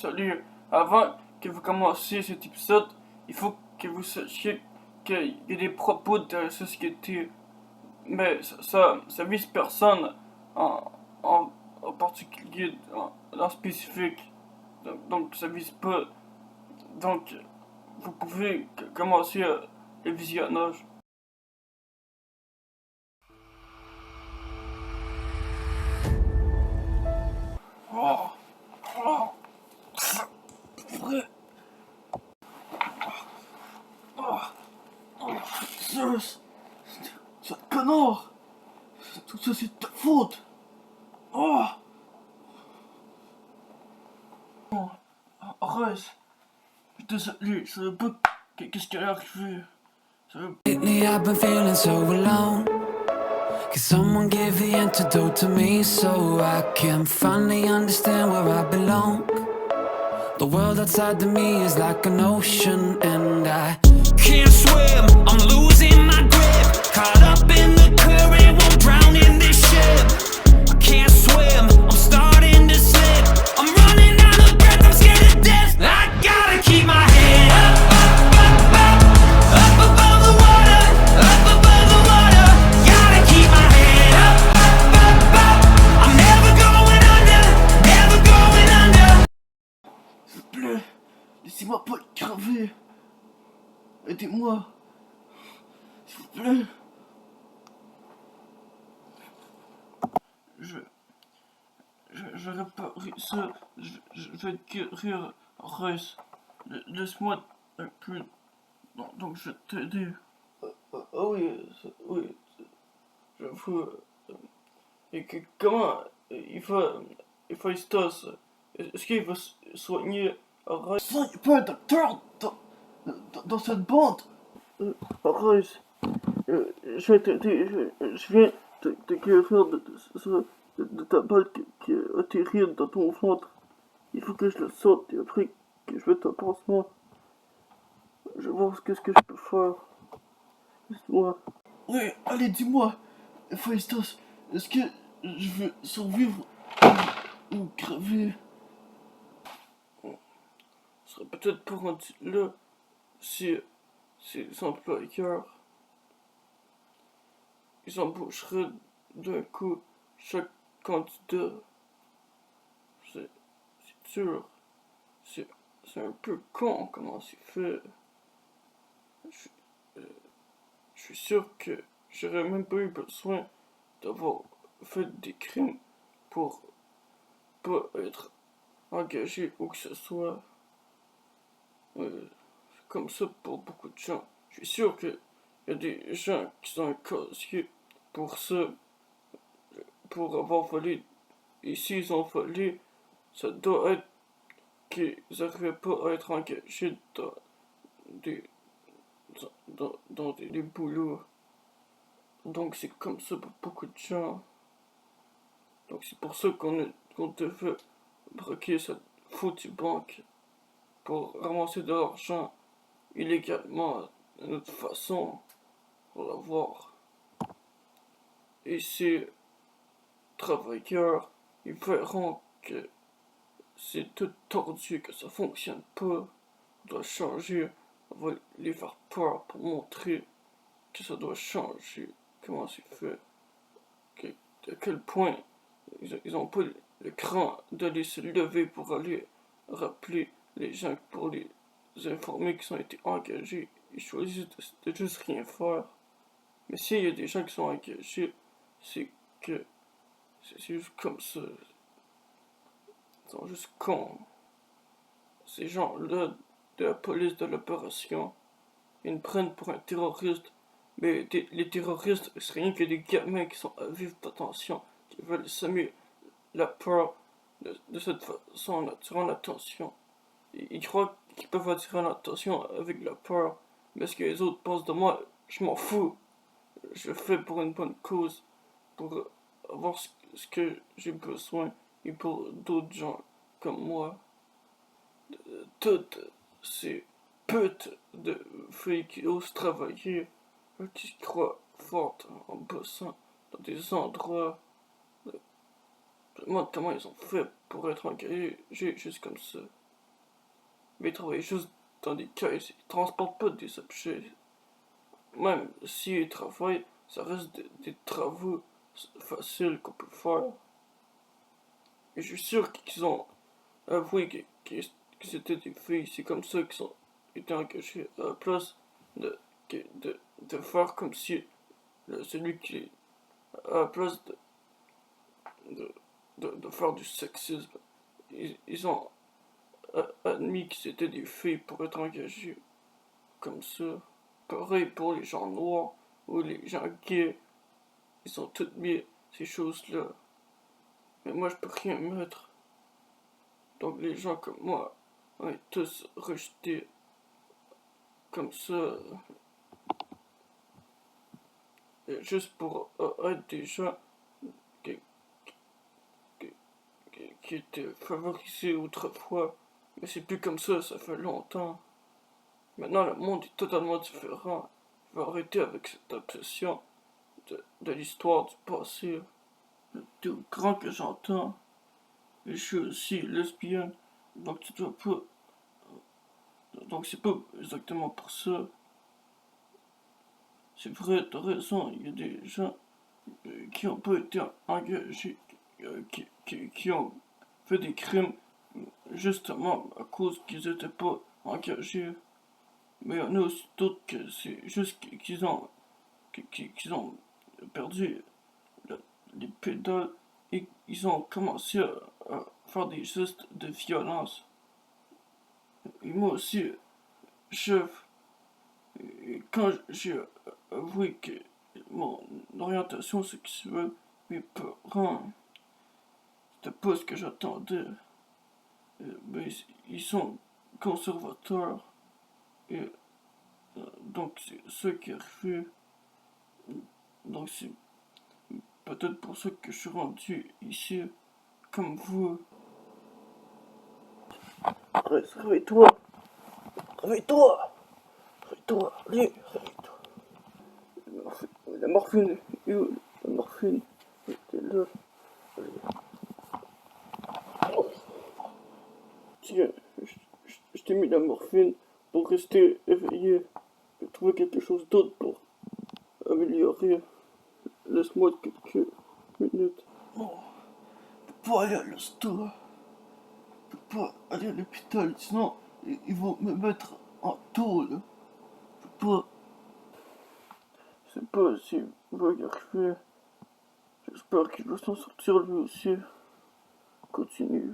Salut, avant que vous commenciez cet épisode, il faut que vous sachiez qu'il y a des propos de la société, mais ça vise personne en, en particulier, en spécifique. Donc ça vise pas. Donc vous pouvez commencer le visionnage. Oh, oh, vrai. Oh, oh, Zeus, ce connard, tout ça c'est de ta faute. Oh, oh, Rose, je suis désolé, je savais pas qu'est-ce qui allait arriver. Lately I've been feeling so alone. Can someone give the antidote to me so I can finally understand where I belong? The world outside of me is like an ocean and I can't swim, I'm losing my grip. Caught up in the current, won't drown in this ship. I can't swim, I'm starting to slip. I'm running out of breath, I'm scared to death. I gotta keep my head up, up above the water, up above the water. Gotta keep my head up, up. I'm never going under, never going under. S'il vous plaît, laissez-moi pas crever. Aidez-moi. S'il vous plaît. Je réparer ça. Je vais te guérir, Russ. Laisse-moi un peu. Donc je vais t'aider. Ah oui, oui. J'avoue. Et comment il va Stas? Est-ce qu'il va soigner Russ? Ça, il n'y a pas un docteur dans cette bande. Russ, je vais t'aider. Je viens te guérir de ta balle qui a atterri dans ton ventre. Il faut que je le sorte et après que je mette un pansement. Je vais voir qu'est-ce que je peux faire. Laisse-moi. Oui, allez, dis-moi, Phaistos, est-ce que je vais survivre ou crever? Ce serait peut-être pas rendu là si les employeurs ils embaucheraient d'un coup chaque candidat. C'est dur. C'est un peu con comment c'est fait. Je, je suis sûr que j'aurais même pas eu besoin d'avoir fait des crimes pour pas être engagé où que ce soit. C'est comme ça pour beaucoup de gens. Je suis sûr qu'il y a des gens qui sont un casier pour ça, pour avoir volé. Et s'ils ont volé, ça doit être qu'ils n'arrivaient pas à être engagés des, dans des boulots. Donc c'est comme ça pour beaucoup de gens. Donc c'est pour ça qu'on devait braquer cette foutue banque pour ramasser de l'argent illégalement de notre façon pour l'avoir. Et ces travailleurs, ils verront que c'est tout tordu, que ça fonctionne pas. On doit changer. On va les faire peur pour montrer que ça doit changer. Comment c'est fait. À quel point ils ont pas le cran d'aller se lever pour aller rappeler les gens pour les informer qu'ils ont été engagés. Ils choisissent de juste rien faire. Mais s'il y a des gens qui sont engagés, c'est que c'est juste comme ça. Ils sont juste cons. Ces gens-là de la police de l'opération, ils me prennent pour un terroriste. Mais les terroristes, c'est rien que des gamins qui sont à vive potentiel, qui veulent semer la peur de cette façon en attirant l'attention. Ils croient qu'ils peuvent attirer l'attention avec la peur, mais ce que les autres pensent de moi, je m'en fous. Je le fais pour une bonne cause, pour avoir ce que j'ai besoin, et pour d'autres gens comme moi. Toutes ces putes de filles qui osent travailler, qui se croient fortes en bossant dans des endroits. Je me demande comment ils ont fait pour être engagés juste comme ça. mais ils travaillent juste dans des caisses, ils transportent pas des objets. Même s'ils travaillent, ça reste des travaux faciles qu'on peut faire. Et je suis sûr qu'ils ont avoué que c'était des filles, c'est comme ça qu'ils ont été engagés, à la place de, de faire comme si celui qui, à la place de, de faire du sexisme, ils ont admis que c'était des filles pour être engagés comme ça. Pareil pour les gens noirs ou les gens gays, ils ont tous mis ces choses-là. Mais moi je peux rien mettre. Donc les gens comme moi, on est tous rejetés comme ça. Et juste pour être des gens qui, qui, qui étaient favorisés autrefois. Mais c'est plus comme ça fait longtemps. Maintenant le monde est totalement différent. Je vais arrêter avec cette obsession de l'histoire du passé. Le plus grand que j'entends. Et je suis aussi lesbienne. Donc tu dois pas. Donc c'est pas exactement pour ça. C'est vrai, t'as raison, il y a des gens qui ont pas été engagés, qui ont fait des crimes justement à cause qu'ils étaient pas engagés. Mais il y en a aussi d'autres que c'est juste qu'ils ont, qu'ils ont perdu les pédales et ils ont commencé à faire des gestes de violence. Et moi aussi, chef, et quand j'ai avoué que mon orientation sexuelle, mes parents, c'était pas ce que j'attendais. Mais ils sont conservateurs. Et donc c'est ça qui est arrivé. Donc c'est peut-être pour ça que je suis rendu ici, comme vous. Réveille-toi! Réveille-toi! Réveille-toi! Allez, réveille-toi! La morphine, la morphine, était là. Tiens, je t'ai mis la morphine pour rester éveillé. J'ai trouvé quelque chose d'autre pour améliorer. Laisse-moi quelques minutes. Non, je peux pas aller à l'hosto. Je peux pas aller à l'hôpital, sinon ils vont me mettre en tôle. Je peux pas. Je sais pas s'il va y arriver. J'espère qu'il va s'en sortir lui aussi. Continue.